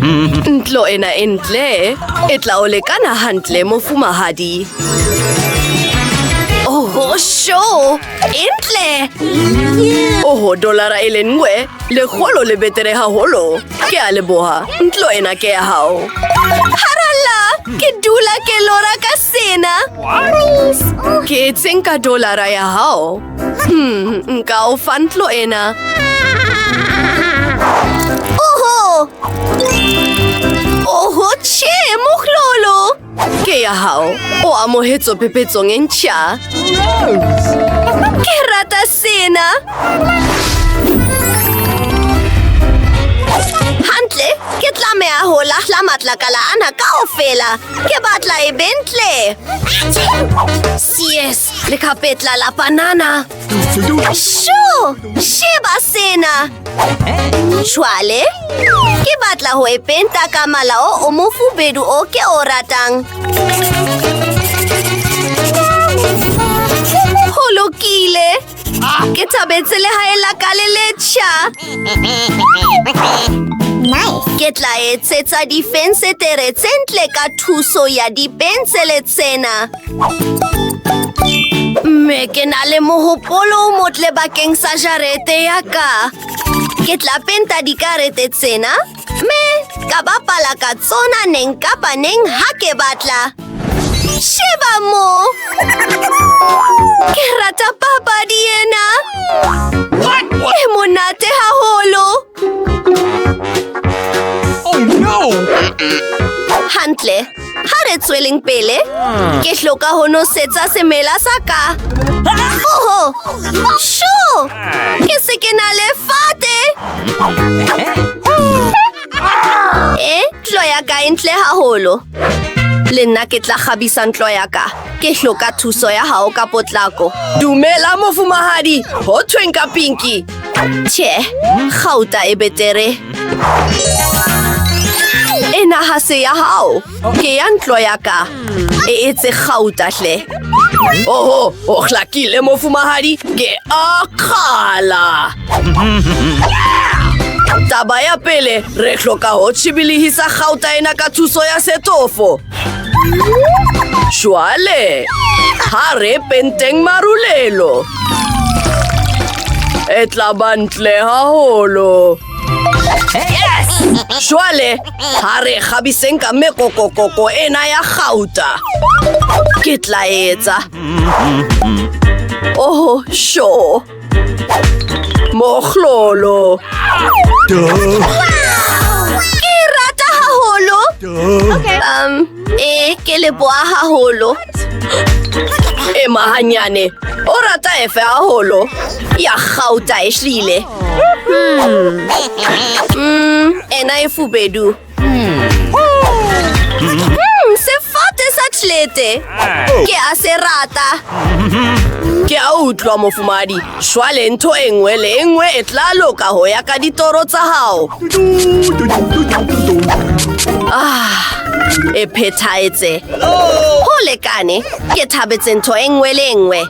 Ntlo ena e ntle e tla o lekana hantle mofumahadi. Oh, sho! Entle! Oh, dolara e le nngwe, lekgolo le betere haholo. Ke a leboha, ntlo ena ke ya hao. Haralla! Ke dula ke lora ka sena. Ke etseng ka dolara ya hao. Nka o fa ntlo ena. Oho, tjhe, mohlolo! Ke ya hao, o amohetso phepetsong e ntjha. Ke rata sena. Hantle, ke tlameha ho lahla matlakala ana kaofela. Ke batla e bentle. Yes, le kapetla la banana. Sho! Sheba sena! Jwale, ke batla ho e penta ka mala o mofubedu o ke o ratang. Ho lokile! Ke thabetse lehae la ka le letjha. Ke tla etsetsa difensetere tse ntle ka thuso ya dipensele tsena. Mme ke na le mohopolo o motle bakeng sa jarete ya ka. Ke tla penta dikarete tsena, mme ka bapala ka tsona neng kapa neng ha ke batla. Sheba mo! Ke rata papadi ena. E monate haholo. Oh no! Hantle, ha re tsweleng pele, ke hloka ho nosetsa semela sa ka. Oho! Sho! Ke se ke na le fate! Ntlo ya ka e ntle haholo. Le nna ke tla kgabisa ntlo ya ka. Ke hloka thuso ya hao ka potlako. Dumela mofumahadi, ho thweng ka Pinky. Tjhe, kgauta e betere. Ena ha se ya hao. Ke ya ntlo ya ka. E etse kgauta hle. Oho, o hlakile mofumahadi. Ke a kgala. Taba ya pele, re hloka ho tjhibilihisa kgauta ena ka thuso ya setofo. Jwale, ha re penteng marulelo. E tla ba ntle haholo. Jwale, ha re kgabiseng ka mekokokoko ena ya kgauta. Ke tla etsa. Oh, sho. Mohlolo. Ke rata haholo. Ke leboha haholo. Mahanyane, o rata efe haholo? Ya kgauta e hlile. Ena e fubedu. Sefate sa tjhelete. Ke a se rata. Ke a utlwa mofumadi. Jwale ntho e nngwe le e nngwe e tla loka ho ya ka ditoro tsa hao. E phethahetse. Ho lekane, ke thabetse ntho e nngwe le e nngwe.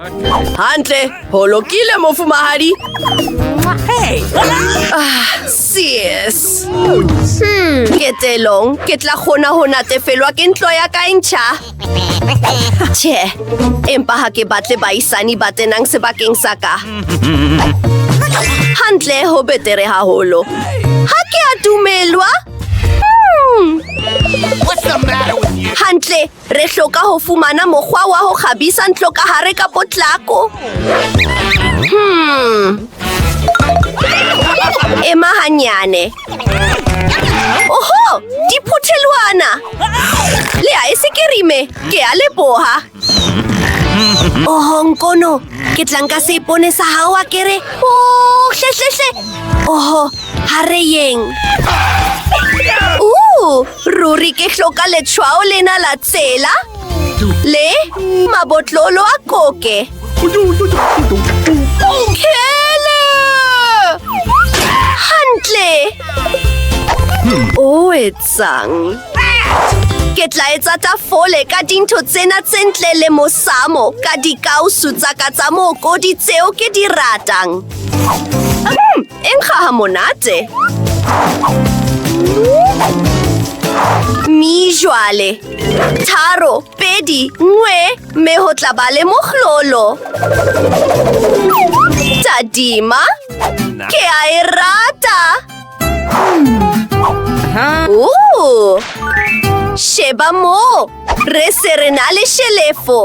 Hantle, ho lokile mofumahadi. Yes. Ketelong, ke tla kgona ho natefelwa ke ntlo ya ka e ntjha. Tjhe, empa ha ke batle baisani ba tenang sebakeng sa ka. Hantle, ho betere haholo. Ha ke a dumelwa? What's the matter with you? Hantle, re hloka ho fumana mokgwa wa ho kgabisa ntlo ka hare ka potlako. Mahanyane. Oho, diphuthelwana. Le a e sekirime, ke a leboha. Oh, nkono, ke tla nka seipone sa hao a kere. Oh, hle. Oh, ha re yeng. Ruri ke hloka letshwao lena la tsela. Le mabotlolo a koke. Kele! Hantle! O etsang. Ke tla etsa tafole ka dintho tsena tse ntle le mosamo ka dikausu tsa ka tsa mokodi tseo ke di ratang. Enkga ha monate. jwale. Tharo, pedi, nngwe, mme ho tla ba le mokhlolo. Tadima, ke a e rata. Sheba mo, re se re na le shelefo.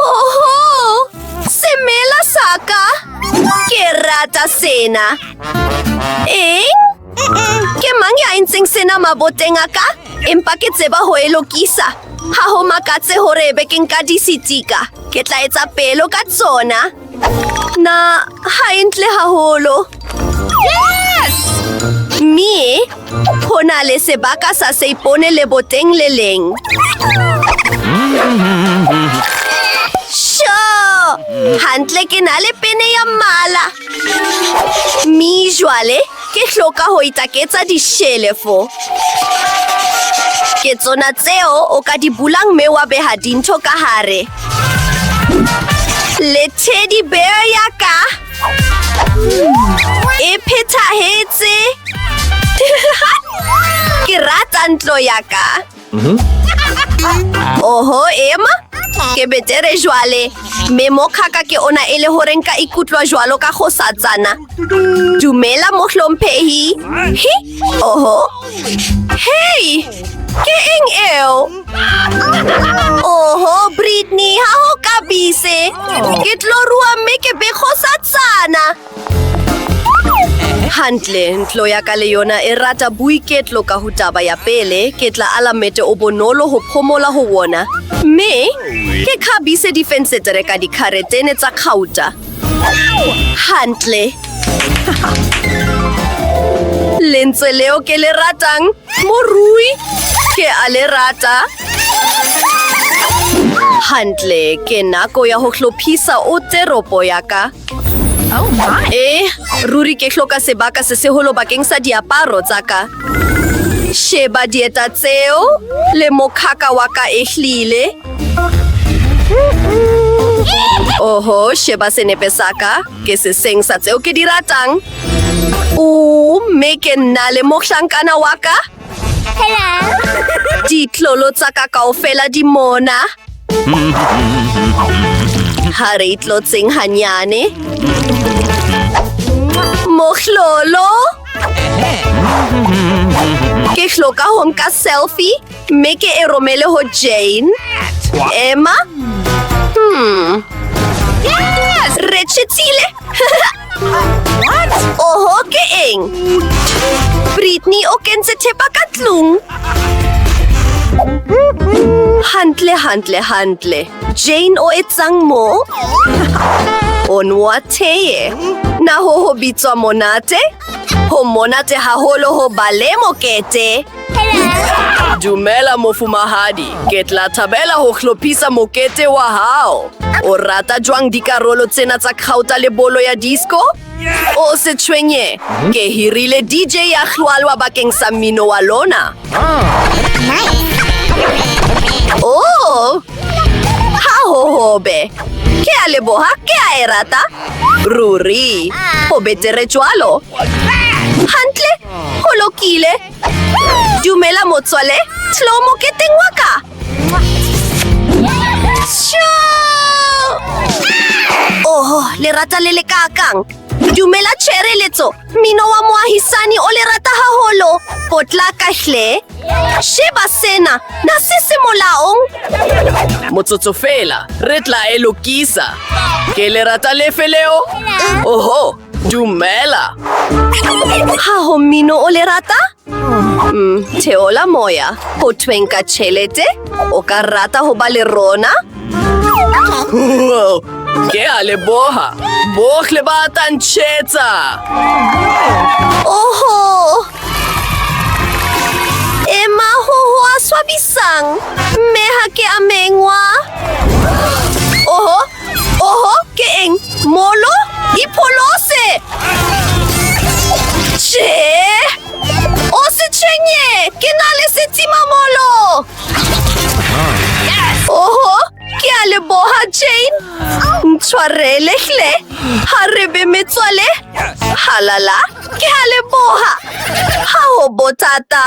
Oho, semela saka. Ke rata sena. Eng? Ke mang ya entseng sena maboteng a ka? Empa ke tseba ho e lokisa. Ha ho makatse hore ebe ke nka disitika. Ke tla etsa pelo ka tsona. Na, ha e ntle haholo. Yes! Mie, ho na le sebaka sa seipone leboteng le leng. Sure! Hantle ke na le pene ya mmala. Mi jwale, ke hloka ho itaketsa dishelefo. Ke tsona tseo o ka di bulang mme wa beha dintho ka hare. Le teddy bear ya ka. E phethahetse. Ke rata ntlo ya ka. Oho, Emma? Ke betere jwale. Mme mokhaka ke ona e le hore nka ikutlwa jwalo ka kgosatsana. Dumela mohlomphehi. Hi, oho. Hey! Ke eng eo? Oho, Britney, ha ho kabise. Ke tlo rua mme ke be kgosatsana. Hantle, ntlo ya ka le yona e rata boiketlo ka ho taba ya pele. Ke tla alamete o bonolo ho phomola ho wona. Mme, ke khabise difensetere ka dikharetene tsa kgauta. Hantle. Lentswe leo ke le ratang, morui, ke a le rata. Hantle, ke nako ya ho hlophisa o teropo ya ka. Ruri ke hloka sebaka se seholo bakeng sa diaparo tsa ka. Sheba dieta tseo, le mokhaka wa ka e hlile. Oho, sheba senepe sa ka, ke se seng sa tseo ke di ratang. Mme ke nna le mohlankana wa ka. Hello. Ditlolo tsa ka kaofela di mona. Ha re itlotseng hanyane. Mokhlolo. Ke hloka ho nka selfie, mme ke e romele ho Jane. Emma? Yes! Re tshitsile. What? Oho, ke eng? Britney o kentse thepa ka tlung. Hantle. Jane o etsang mo? O nwa teye. Na ho bitswa monate? Ho monate haholo ho bale mokete. Dumela mofumahadi, ke tla thabela ho hlophisa mokete wa hao. O rata jwang dikarolo tsena tsa kgauta le bolo ya disco? O se tshwenye, ke hirile DJ ya hlwalwa bakeng sa mmino wa lona. Oh! Ha ho hobe. Ke a leboha, ke a e rata. Ruri, ho betere jwalo. Hantle, ho lokile. Dumela motswale, tlo moketeng wa ka. Oh, le rata le kakang. Dumela tshereletso, mino wa moahisani o le rata haholo. Potlaka hle. Sheba sena, na sese molaong. Motsotso fela, re tla e lokisa. Ke le rata lefe leo? Oho, dumela. Ha ho mino o le rata? Theola moya, ho twenka tjhelete, o ka rata ho ba le rona? Ke a leboha, bohle ba tantjhetsa. Oho! Emma ho a swabisang, mme ha ke a mengwa. Oho, ke eng? Molo? Ipolose! O se tshwenye, ke na le setimamolo. Oho, ke a leboha Jane. Ntshwarele hle, ha re be metswale. Halala, ke a leboha. Ha ho botata.